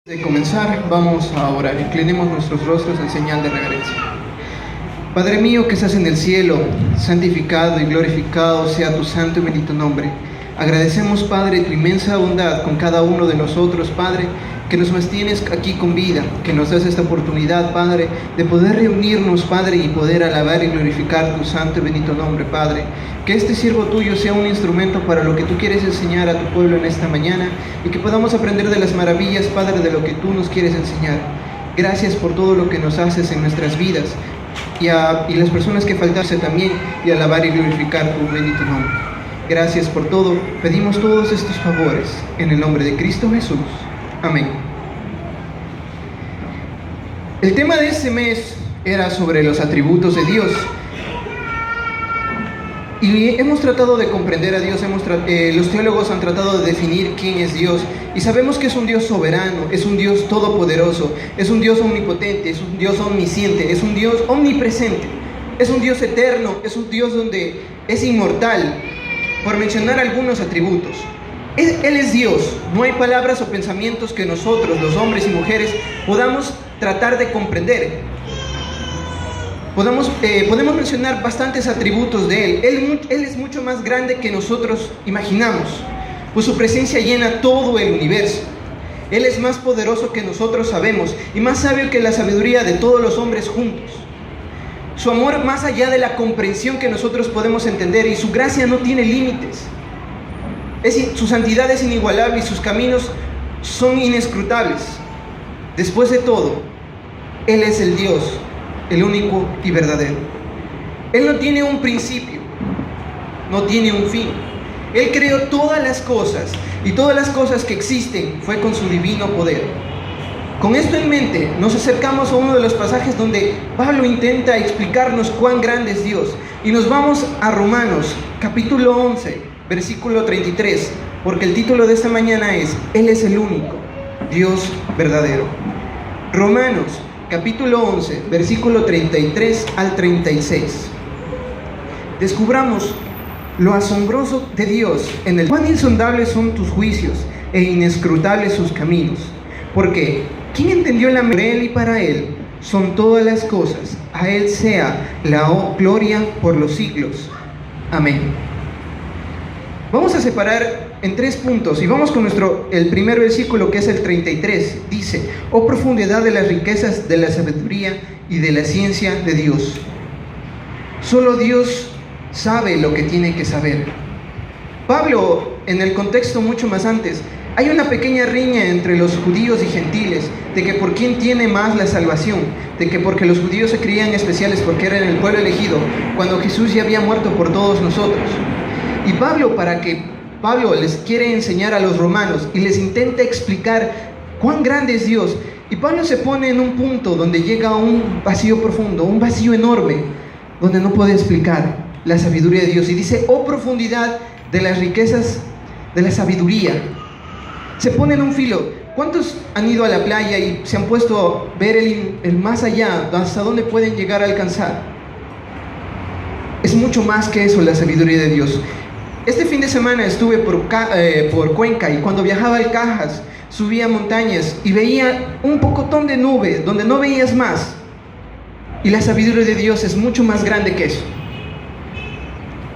De comenzar, vamos a orar. Inclinemos nuestros rostros en señal de reverencia. Padre mío que estás en el cielo, santificado y glorificado sea tu santo y bendito nombre. Agradecemos, Padre, tu inmensa bondad con cada uno de nosotros, Padre, que nos mantienes aquí con vida, que nos das esta oportunidad, Padre, de poder reunirnos, Padre, y poder alabar y glorificar tu santo y bendito nombre, Padre. Que este siervo tuyo sea un instrumento para lo que tú quieres enseñar a tu pueblo en esta mañana y que podamos aprender de las maravillas, Padre, de lo que tú nos quieres enseñar. Gracias por todo lo que nos haces en nuestras vidas y las personas que faltarse también, y alabar y glorificar tu bendito nombre. Gracias por todo. Pedimos todos estos favores en el nombre de Cristo Jesús. Amén. El tema de este mes era sobre los atributos de Dios. Y hemos tratado de comprender a Dios, los teólogos han tratado de definir quién es Dios. Y sabemos que es un Dios soberano, es un Dios todopoderoso, es un Dios omnipotente, es un Dios omnisciente, es un Dios omnipresente, es un Dios eterno, es un Dios donde es inmortal, por mencionar algunos atributos. Él es Dios. No hay palabras o pensamientos que nosotros, los hombres y mujeres, podamos tratar de comprender. Podemos mencionar bastantes atributos de Él. Él es mucho más grande que nosotros imaginamos, pues su presencia llena todo el universo. Él es más poderoso que nosotros sabemos y más sabio que la sabiduría de todos los hombres juntos. Su amor más allá de la comprensión que nosotros podemos entender, y su gracia no tiene límites. Su santidad es inigualable y sus caminos son inescrutables. Después de todo, Él es el Dios, el único y verdadero. Él no tiene un principio, no tiene un fin. Él creó todas las cosas, y todas las cosas que existen fue con su divino poder. Con esto en mente, nos acercamos a uno de los pasajes donde Pablo intenta explicarnos cuán grande es Dios. Y nos vamos a Romanos, capítulo 11, versículo 33, porque el título de esta mañana es: Él es el único Dios verdadero. Romanos, capítulo 11, versículo 33 al 36. Descubramos lo asombroso de Dios en el cuán insondables son tus juicios e inescrutables sus caminos. Porque ¿quién entendió la mente de Él? Y para Él son todas las cosas. A Él sea la gloria por los siglos. Amén. Vamos a separar en 3 puntos y vamos con el primer versículo, que es el 33. Dice: oh profundidad de las riquezas de la sabiduría y de la ciencia de Dios. Solo Dios sabe lo que tiene que saber. Pablo, en el contexto mucho más antes, hay una pequeña riña entre los judíos y gentiles, de que por quién tiene más la salvación, de que porque los judíos se creían especiales porque eran el pueblo elegido, cuando Jesús ya había muerto por todos nosotros. Y Pablo les quiere enseñar a los romanos y les intenta explicar cuán grande es Dios. Y Pablo se pone en un punto donde llega a un vacío profundo, un vacío enorme, donde no puede explicar la sabiduría de Dios. Y dice: oh profundidad de las riquezas de la sabiduría. Se pone en un filo. ¿Cuántos han ido a la playa y se han puesto a ver el más allá, hasta dónde pueden llegar a alcanzar? Es mucho más que eso la sabiduría de Dios. Este fin de semana estuve por Cuenca, y cuando viajaba al Cajas subía montañas y veía un pocotón de nubes donde no veías más. Y la sabiduría de Dios es mucho más grande que eso.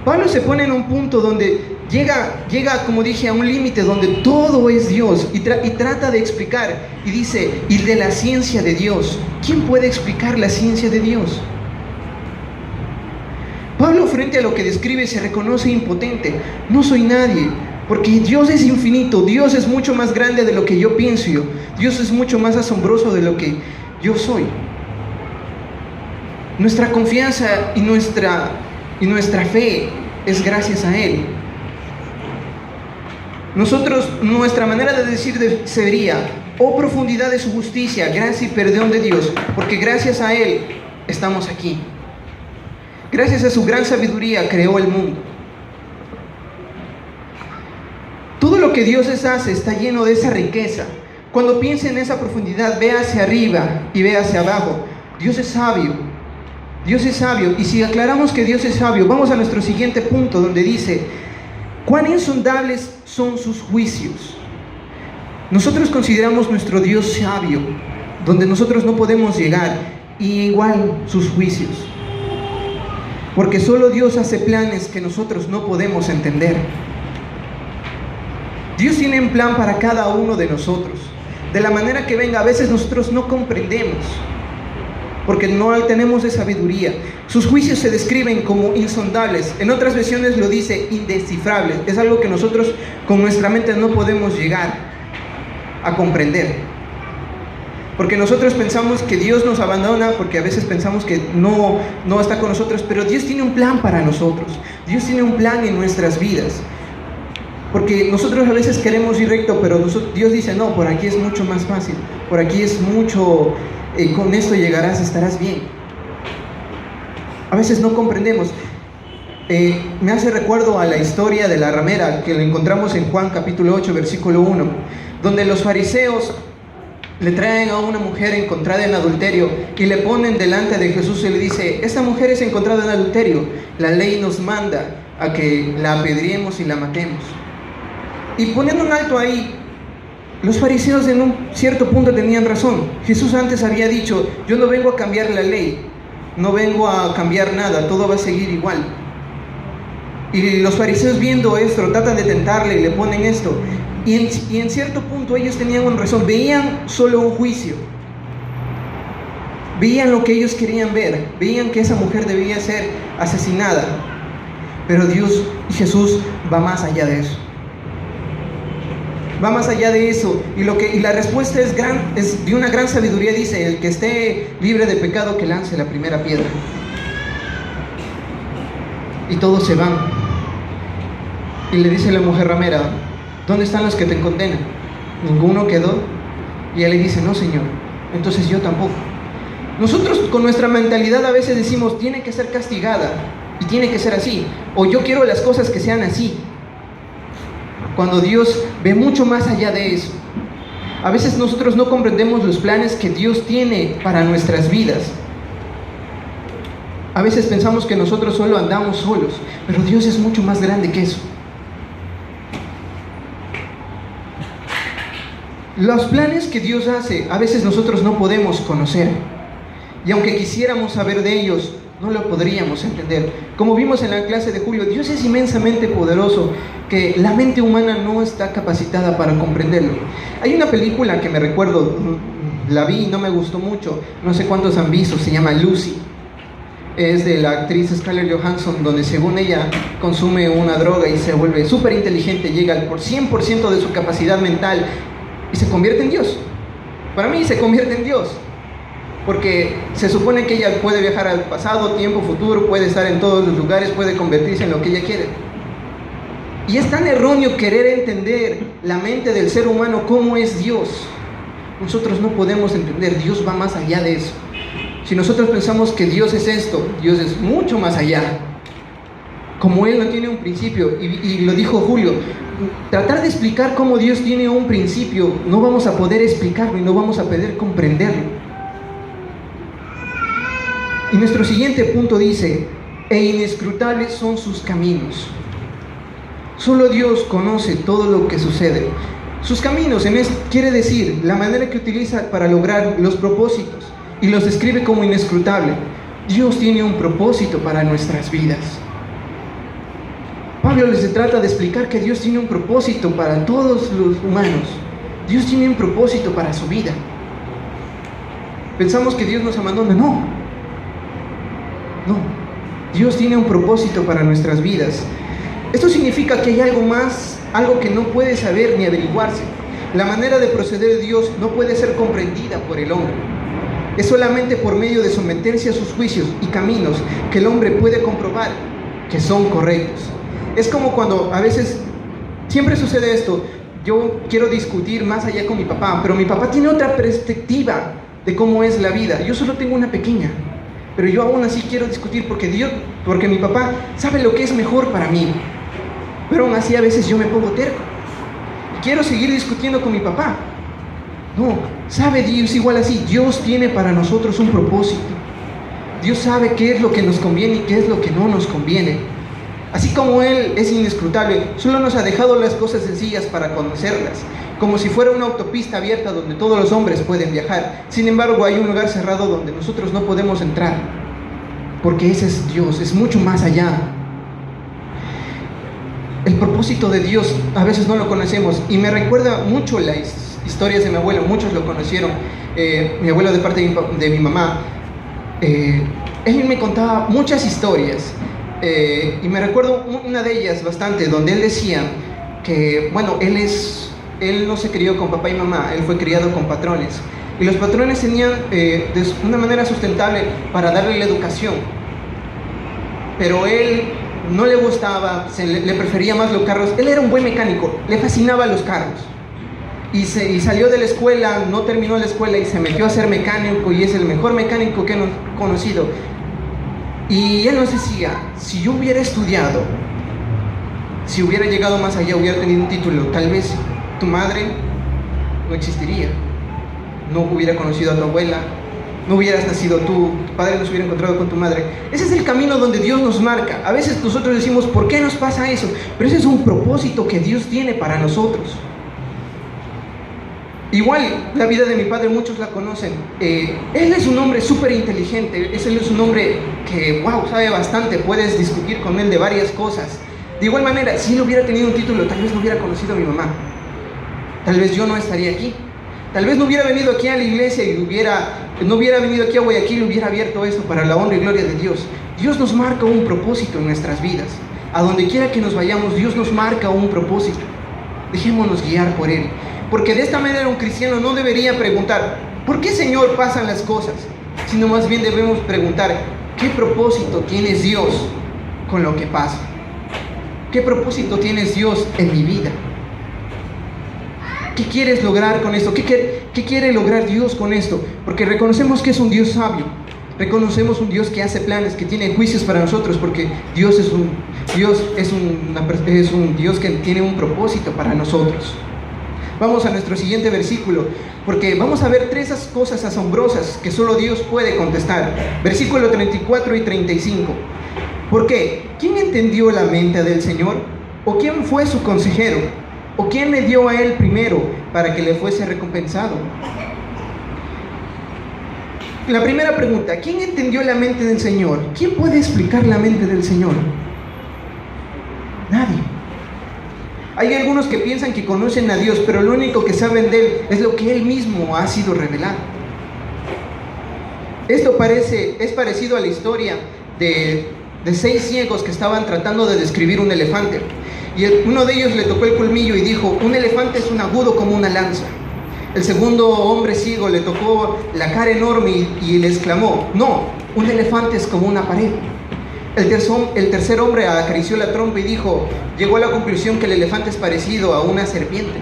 Pablo se pone en un punto donde llega, como dije, a un límite donde todo es Dios, y trata de explicar, y dice: y de la ciencia de Dios. ¿Quién puede explicar la ciencia de Dios? Pablo, frente a lo que describe, se reconoce impotente. No soy nadie, porque Dios es infinito. Dios es mucho más grande de lo que yo pienso. Dios es mucho más asombroso de lo que yo soy. Nuestra confianza y nuestra fe es gracias a Él. Nuestra manera de decir sería: oh profundidad de su justicia, gracia y perdón de Dios, porque gracias a Él estamos aquí. Gracias a su gran sabiduría creó el mundo. Todo lo que Dios hace está lleno de esa riqueza. Cuando piense en esa profundidad, ve hacia arriba y ve hacia abajo. Dios es sabio. Dios es sabio. Y si aclaramos que Dios es sabio, vamos a nuestro siguiente punto, donde dice: cuán insondables son sus juicios. Nosotros consideramos nuestro Dios sabio, donde nosotros no podemos llegar, y igual sus juicios. Porque solo Dios hace planes que nosotros no podemos entender. Dios tiene un plan para cada uno de nosotros. De la manera que venga, a veces nosotros no comprendemos, porque no tenemos de sabiduría. Sus juicios se describen como insondables. En otras versiones lo dice indescifrables. Es algo que nosotros con nuestra mente no podemos llegar a comprender. Porque nosotros pensamos que Dios nos abandona, porque a veces pensamos que no está con nosotros, pero Dios tiene un plan para nosotros. Dios tiene un plan en nuestras vidas. Porque nosotros a veces queremos ir recto, pero Dios dice, no, por aquí es mucho más fácil, por aquí es mucho, con esto llegarás, estarás bien. A veces no comprendemos. Me hace recuerdo a la historia de la ramera, que la encontramos en Juan capítulo 8, versículo 1, donde los fariseos le traen a una mujer encontrada en adulterio y le ponen delante de Jesús y le dice, esta mujer es encontrada en adulterio, la ley nos manda a que la apedreemos y la matemos. Y poniendo un alto ahí, los fariseos en un cierto punto tenían razón. Jesús antes había dicho, yo no vengo a cambiar la ley, no vengo a cambiar nada, todo va a seguir igual. Y los fariseos viendo esto, tratan de tentarle y le ponen esto. Y en cierto punto ellos tenían una razón, veían solo un juicio. Veían lo que ellos querían ver, veían que esa mujer debía ser asesinada. Pero Dios y Jesús va más allá de eso. Va más allá de eso, y la respuesta es de una gran sabiduría. Dice, el que esté libre de pecado que lance la primera piedra. Y todos se van. Y le dice la mujer ramera, ¿dónde están los que te condenan? Ninguno quedó. Y ella le dice, no, Señor, entonces yo tampoco. Nosotros con nuestra mentalidad a veces decimos, tiene que ser castigada y tiene que ser así, o yo quiero las cosas que sean así, cuando Dios ve mucho más allá de eso. A veces nosotros no comprendemos los planes que Dios tiene para nuestras vidas. A veces pensamos que nosotros solo andamos solos, pero Dios es mucho más grande que eso. Los planes que Dios hace, a veces nosotros no podemos conocer. Y aunque quisiéramos saber de ellos, no lo podríamos entender. Como vimos en la clase de Julio, Dios es inmensamente poderoso, que la mente humana no está capacitada para comprenderlo. Hay una película que me recuerdo, la vi y no me gustó mucho, no sé cuántos han visto, se llama Lucy. Es de la actriz Scarlett Johansson, donde según ella consume una droga y se vuelve súper inteligente, llega al 100% de su capacidad mental y se convierte en Dios. Para mí se convierte en Dios, porque se supone que ella puede viajar al pasado, tiempo, futuro, puede estar en todos los lugares, puede convertirse en lo que ella quiere. Y es tan erróneo querer entender la mente del ser humano, cómo es Dios. Nosotros no podemos entender, Dios va más allá de eso. Si nosotros pensamos que Dios es esto, Dios es mucho más allá. Como Él no tiene un principio, y lo dijo Julio, tratar de explicar cómo Dios tiene un principio, no vamos a poder explicarlo y no vamos a poder comprenderlo. Y nuestro siguiente punto dice, e inescrutables son sus caminos. Solo Dios conoce todo lo que sucede. Sus caminos quiere decir la manera que utiliza para lograr los propósitos, y los describe como inescrutable. Dios tiene un propósito para nuestras vidas. Pablo les trata de explicar que Dios tiene un propósito para todos los humanos. Dios tiene un propósito para su vida. Pensamos que Dios nos abandona. No. Dios tiene un propósito para nuestras vidas. Esto significa que hay algo más, algo que no puede saber ni averiguarse. La manera de proceder de Dios no puede ser comprendida por el hombre. Es solamente por medio de someterse a sus juicios y caminos que el hombre puede comprobar que son correctos. Es como cuando a veces, siempre sucede esto, yo quiero discutir más allá con mi papá, pero mi papá tiene otra perspectiva de cómo es la vida. Yo solo tengo una pequeña, pero yo aún así quiero discutir porque mi papá sabe lo que es mejor para mí. Pero aún así a veces yo me pongo terco y quiero seguir discutiendo con mi papá. No, sabe Dios igual así, Dios tiene para nosotros un propósito. Dios sabe qué es lo que nos conviene y qué es lo que no nos conviene. Así como Él es inescrutable, solo nos ha dejado las cosas sencillas para conocerlas. como si fuera una autopista abierta donde todos los hombres pueden viajar. Sin embargo, hay un lugar cerrado donde nosotros no podemos entrar, porque ese es Dios, es mucho más allá. El propósito de Dios a veces no lo conocemos, y me recuerda mucho las historias de mi abuelo. Muchos lo conocieron. Mi abuelo, de parte de mi mamá, él me contaba muchas historias, y me recuerdo una de ellas bastante, donde él decía que, bueno, él no se crió con papá y mamá, él fue criado con patrones, y los patrones tenían de una manera sustentable para darle la educación, pero él no le gustaba, le prefería más los carros. Él era un buen mecánico, le fascinaban los carros, y salió de la escuela, no terminó la escuela y se metió a ser mecánico, y es el mejor mecánico que he conocido. Y él nos decía, si yo hubiera estudiado, si hubiera llegado más allá, hubiera tenido un título, tal vez tu madre no existiría, no hubiera conocido a tu abuela, no hubieras nacido tú, tu padre no se hubiera encontrado con tu madre. Ese es el camino donde Dios nos marca. A veces nosotros decimos, ¿por qué nos pasa eso? Pero ese es un propósito que Dios tiene para nosotros. Igual, la vida de mi padre, muchos la conocen. Él es un hombre súper inteligente, él es un hombre que, wow, sabe bastante, puedes discutir con él de varias cosas. De igual manera, si él hubiera tenido un título, tal vez no hubiera conocido a mi mamá. Tal vez yo no estaría aquí. Tal vez no hubiera venido aquí a la iglesia y no hubiera venido aquí a Guayaquil y hubiera abierto esto para la honra y gloria de Dios. Dios nos marca un propósito en nuestras vidas. A donde quiera que nos vayamos, Dios nos marca un propósito. Dejémonos guiar por Él. Porque de esta manera un cristiano no debería preguntar, ¿por qué, Señor, pasan las cosas? Sino más bien debemos preguntar, ¿qué propósito tienes, Dios, con lo que pasa? ¿Qué propósito tienes, Dios, en mi vida? ¿Qué quieres lograr con esto? ¿Qué quiere lograr Dios con esto? Porque reconocemos que es un Dios sabio. Reconocemos un Dios que hace planes, que tiene juicios para nosotros, porque Dios es un Dios que tiene un propósito para nosotros. Vamos a nuestro siguiente versículo, porque vamos a ver tres cosas asombrosas que solo Dios puede contestar. Versículo 34 y 35. ¿Por qué? ¿Quién entendió la mente del Señor? ¿O quién fue su consejero? ¿O quién le dio a él primero para que le fuese recompensado? La primera pregunta, ¿quién entendió la mente del Señor? ¿Quién puede explicar la mente del Señor? Nadie. Hay algunos que piensan que conocen a Dios, pero lo único que saben de Él es lo que Él mismo ha sido revelado. Esto es parecido a la historia de 6 ciegos que estaban tratando de describir un elefante. Y uno de ellos le tocó el colmillo y dijo, un elefante es un agudo como una lanza. El segundo hombre ciego le tocó la cara enorme y le exclamó, no, un elefante es como una pared. El tercer hombre acarició la trompa y llegó a la conclusión que el elefante es parecido a una serpiente.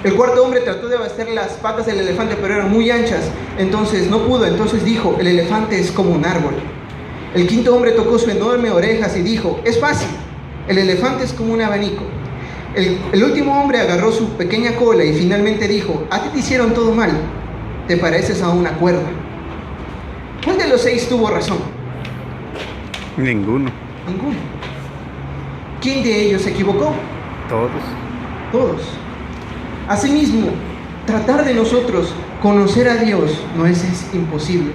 El cuarto hombre trató de abastecer las patas del elefante, pero eran muy anchas, entonces no pudo. Entonces dijo, el elefante es como un árbol. El quinto hombre tocó sus enormes orejas y dijo, es fácil, el elefante es como un abanico. El último hombre agarró su pequeña cola y finalmente dijo, a ti te hicieron todo mal, te pareces a una cuerda. ¿Cuál de los 6 tuvo razón? Ninguno. Ninguno. ¿Quién de ellos se equivocó? Todos. Asimismo, tratar de nosotros conocer a Dios no es imposible.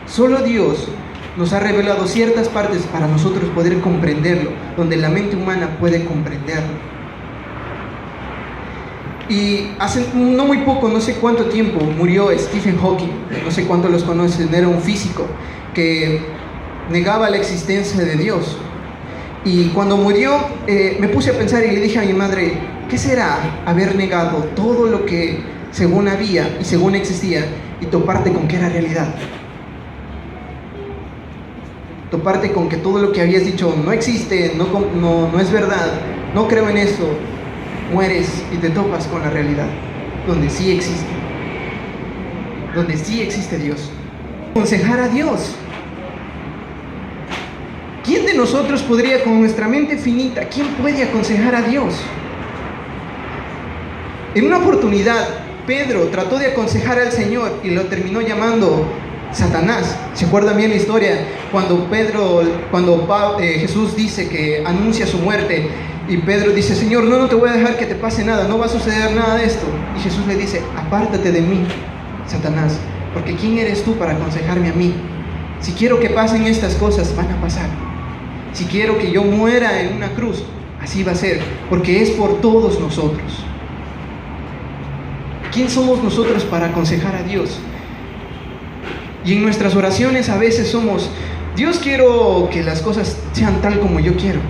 Solo Dios nos ha revelado ciertas partes para nosotros poder comprenderlo, donde la mente humana puede comprenderlo. Y hace no muy poco, no sé cuánto tiempo, murió Stephen Hawking. No sé cuántos los conocen, era un físico que negaba la existencia de Dios. Y cuando murió, me puse a pensar y le dije a mi madre, ¿qué será haber negado todo lo que según había y según existía y toparte con que era realidad? Toparte con que todo lo que habías dicho no existe, no es verdad, no creo en eso. Mueres y te topas con la realidad, donde sí existe Dios. Aconsejar a Dios. ¿Quién de nosotros podría, con nuestra mente finita, quién puede aconsejar a Dios? En una oportunidad, Pedro trató de aconsejar al Señor y lo terminó llamando Satanás. ¿Se acuerdan bien la historia? Cuando Jesús dice que anuncia su muerte Y Pedro dice, Señor, no te voy a dejar que te pase nada, no va a suceder nada de esto. Y Jesús le dice, apártate de mí, Satanás, porque ¿quién eres tú para aconsejarme a mí? Si quiero que pasen estas cosas, van a pasar. Si quiero que yo muera en una cruz, así va a ser, porque es por todos nosotros. ¿Quién somos nosotros para aconsejar a Dios? Y en nuestras oraciones a veces somos, Dios, quiero que las cosas sean tal como yo quiero.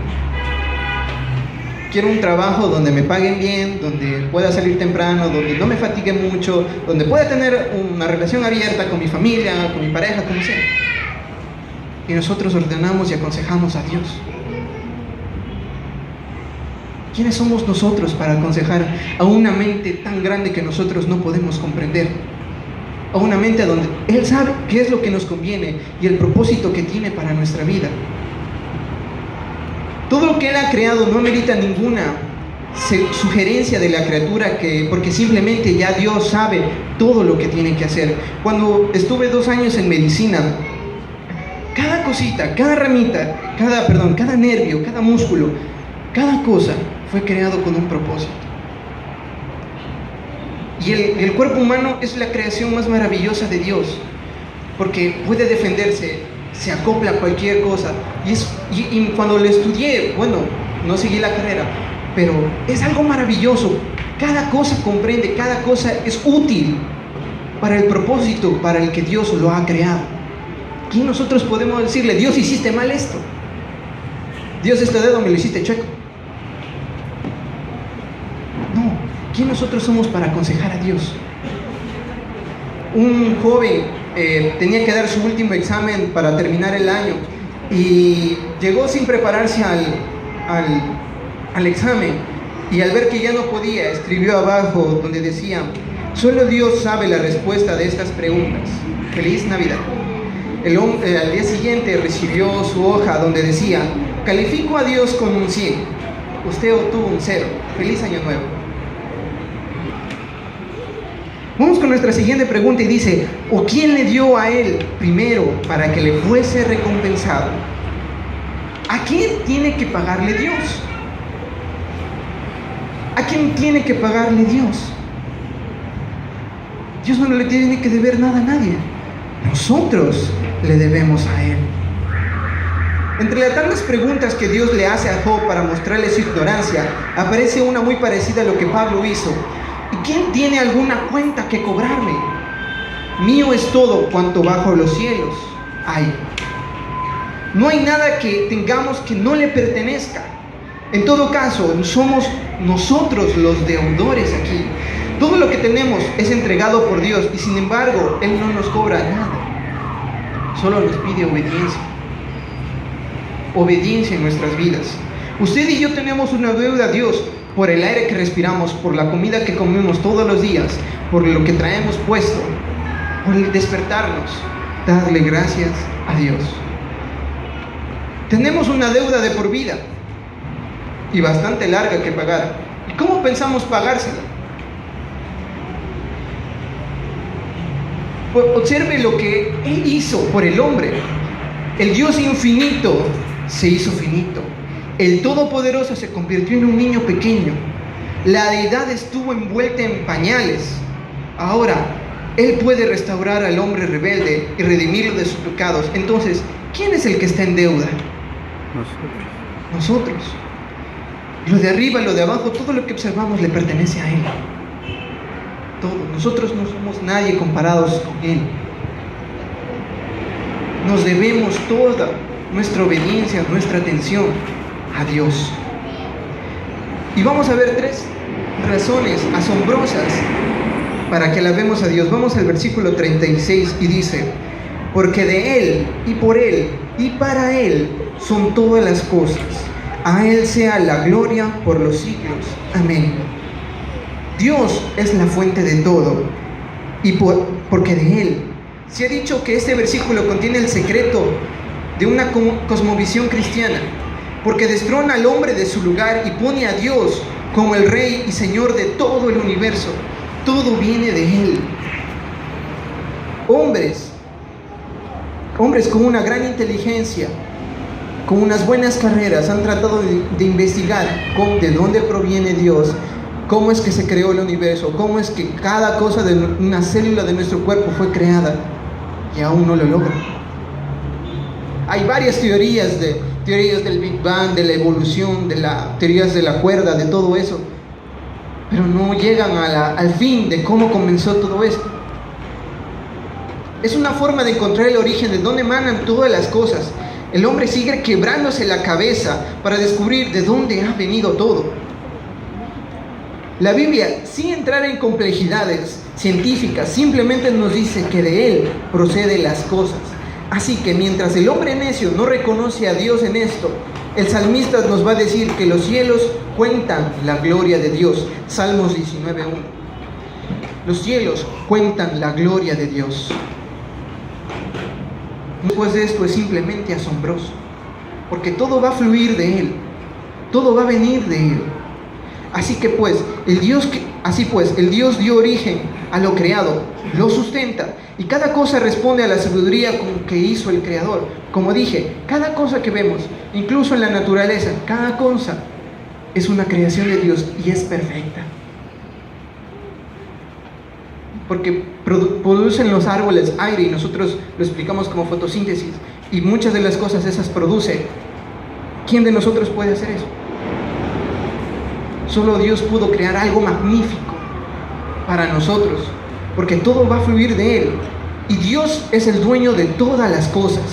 Quiero un trabajo donde me paguen bien, donde pueda salir temprano, donde no me fatigue mucho, donde pueda tener una relación abierta con mi familia, con mi pareja, como sea. Y nosotros ordenamos y aconsejamos a Dios. ¿Quiénes somos nosotros para aconsejar a una mente tan grande que nosotros no podemos comprender? A una mente donde Él sabe qué es lo que nos conviene y el propósito que tiene para nuestra vida. Todo lo que Él ha creado no merita ninguna sugerencia de la criatura, porque simplemente ya Dios sabe todo lo que tiene que hacer. Cuando estuve 2 años en medicina, cada cosita, cada ramita, cada nervio, cada músculo, cada cosa fue creado con un propósito. Y el cuerpo humano es la creación más maravillosa de Dios, porque puede defenderse, se acopla a cualquier cosa. Y cuando lo estudié, bueno, no seguí la carrera, pero es algo maravilloso. Cada cosa comprende, cada cosa es útil para el propósito para el que Dios lo ha creado. ¿Quién nosotros podemos decirle, Dios, hiciste mal esto? Dios, este dedo me lo hiciste chueco. No, ¿quién nosotros somos para aconsejar a Dios? Un joven tenía que dar su último examen para terminar el año y llegó sin prepararse al examen, y al ver que ya no podía, escribió abajo donde decía, solo Dios sabe la respuesta de estas preguntas. Feliz Navidad. Al día siguiente recibió su hoja donde decía, califico a Dios con un 100, usted obtuvo un 0, feliz año nuevo. Vamos con nuestra siguiente pregunta y dice, ¿o quién le dio a él primero para que le fuese recompensado? ¿A quién tiene que pagarle Dios? ¿A quién tiene que pagarle Dios? Dios no le tiene que deber nada a nadie. Nosotros le debemos a Él. Entre las tantas preguntas que Dios le hace a Job para mostrarle su ignorancia, aparece una muy parecida a lo que Pablo hizo. ¿Y quién tiene alguna cuenta que cobrarme? Mío es todo cuanto bajo los cielos hay. No hay nada que tengamos que no le pertenezca. En todo caso, somos nosotros los deudores aquí. Todo lo que tenemos es entregado por Dios y sin embargo, Él no nos cobra nada. Solo nos pide obediencia. Obediencia en nuestras vidas. Usted y yo tenemos una deuda a Dios por el aire que respiramos, por la comida que comemos todos los días, por lo que traemos puesto, por el despertarnos. Darle gracias a Dios. Tenemos una deuda de por vida y bastante larga que pagar. ¿Y cómo pensamos pagársela? Pues observe lo que Él hizo por el hombre. El Dios infinito se hizo finito. El Todopoderoso se convirtió en un niño pequeño. La deidad estuvo envuelta en pañales. Ahora, Él puede restaurar al hombre rebelde y redimirlo de sus pecados. Entonces, ¿quién es el que está en deuda? Nosotros. Lo de arriba, lo de abajo, todo lo que observamos le pertenece a Él. Todo. Nosotros no somos nadie comparados con Él. Nos debemos toda nuestra obediencia, nuestra atención a Dios. Y vamos a ver 3 razones asombrosas para que alabemos a Dios. Vamos al versículo 36 y dice, porque de Él y por Él y para Él son todas las cosas. A Él sea la gloria por los siglos. Amén. Dios es la fuente de todo y porque de Él. Se ha dicho que este versículo contiene el secreto de una cosmovisión cristiana, porque destrona al hombre de su lugar y pone a Dios como el Rey y Señor de todo el universo. Todo viene de Él. Hombres con una gran inteligencia con unas buenas carreras han tratado de investigar de dónde proviene Dios, cómo es que se creó el universo, cómo es que cada cosa de una célula de nuestro cuerpo fue creada, y aún no lo logran. Hay varias teorías del Big Bang, de la evolución, teorías de la cuerda, de todo eso, pero no llegan al fin de cómo comenzó todo esto. Es una forma de encontrar el origen de dónde emanan todas las cosas. El hombre sigue quebrándose la cabeza para descubrir de dónde ha venido todo. La Biblia, sin entrar en complejidades científicas, simplemente nos dice que de Él proceden las cosas. Así que mientras el hombre necio no reconoce a Dios en esto, el salmista nos va a decir que los cielos cuentan la gloria de Dios. Salmos 19:1. Los cielos cuentan la gloria de Dios. Después de esto es simplemente asombroso, porque todo va a fluir de Él, todo va a venir de Él. Así pues, el Dios dio origen a lo creado, lo sustenta, y cada cosa responde a la sabiduría con que hizo el Creador. Como dije, cada cosa que vemos, incluso en la naturaleza, cada cosa es una creación de Dios y es perfecta. Porque producen los árboles aire y nosotros lo explicamos como fotosíntesis, y muchas de las cosas esas produce. ¿Quién de nosotros puede hacer eso? Solo Dios pudo crear algo magnífico para nosotros, porque todo va a fluir de Él, y Dios es el dueño de todas las cosas,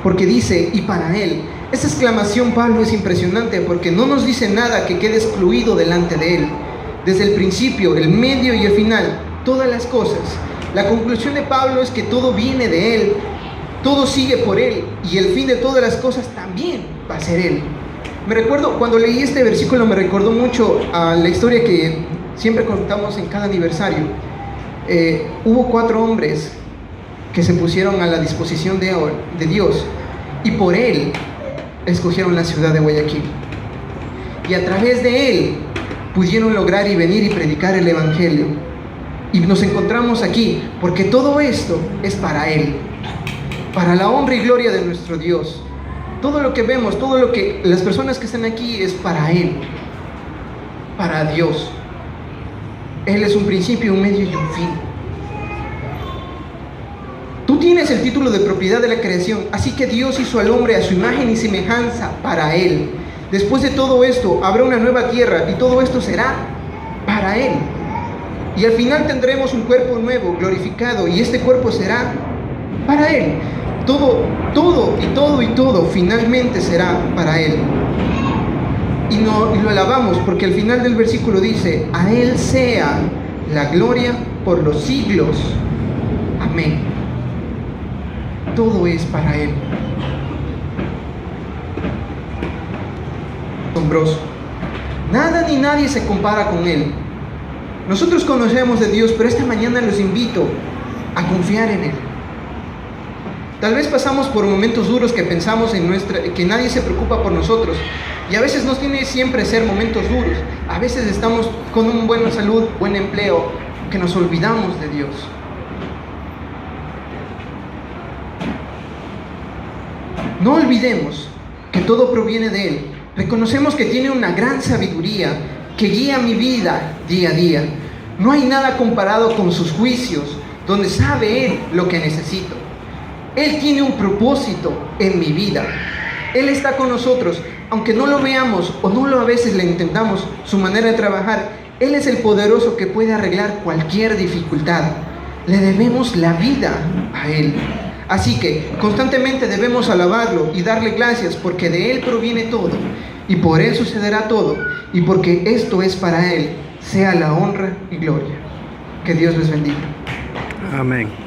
porque dice, y para Él. Esa exclamación, Pablo, es impresionante, porque no nos dice nada que quede excluido delante de Él. Desde el principio, el medio y el final, todas las cosas. La conclusión de Pablo es que todo viene de Él, todo sigue por Él, y el fin de todas las cosas también va a ser Él. Me recuerdo, cuando leí este versículo, me recordó mucho a la historia que siempre contamos en cada aniversario. Hubo 4 hombres que se pusieron a la disposición de Dios, y por Él escogieron la ciudad de Guayaquil. Y a través de Él pudieron lograr y venir y predicar el Evangelio. Y nos encontramos aquí porque todo esto es para Él, para la honra y gloria de nuestro Dios. Todo lo que vemos, todo lo que las personas que están aquí es para Él, para Dios. Él es un principio, un medio y un fin. Tú tienes el título de propiedad de la creación, así que Dios hizo al hombre a su imagen y semejanza para Él. Después de todo esto, habrá una nueva tierra, y todo esto será para Él. Y al final tendremos un cuerpo nuevo, glorificado, y este cuerpo será para Él. Todo finalmente será para Él. Y lo alabamos, porque al final del versículo dice, a Él sea la gloria por los siglos. Amén. Todo es para Él. Asombroso. Nada ni nadie se compara con Él. Nosotros conocemos de Dios, pero esta mañana los invito a confiar en Él. Tal vez pasamos por momentos duros que pensamos que nadie se preocupa por nosotros, y a veces no tiene siempre ser momentos duros. A veces estamos con una buena salud, buen empleo, que nos olvidamos de Dios. No olvidemos que todo proviene de Él. Reconocemos que tiene una gran sabiduría que guía mi vida día a día. No hay nada comparado con sus juicios, donde sabe Él lo que necesito. Él tiene un propósito en mi vida. Él está con nosotros, aunque no lo veamos o a veces le intentamos su manera de trabajar. Él es el poderoso que puede arreglar cualquier dificultad. Le debemos la vida a Él. Así que constantemente debemos alabarlo y darle gracias, porque de Él proviene todo, y por Él sucederá todo, y porque esto es para Él, sea la honra y gloria. Que Dios les bendiga. Amén.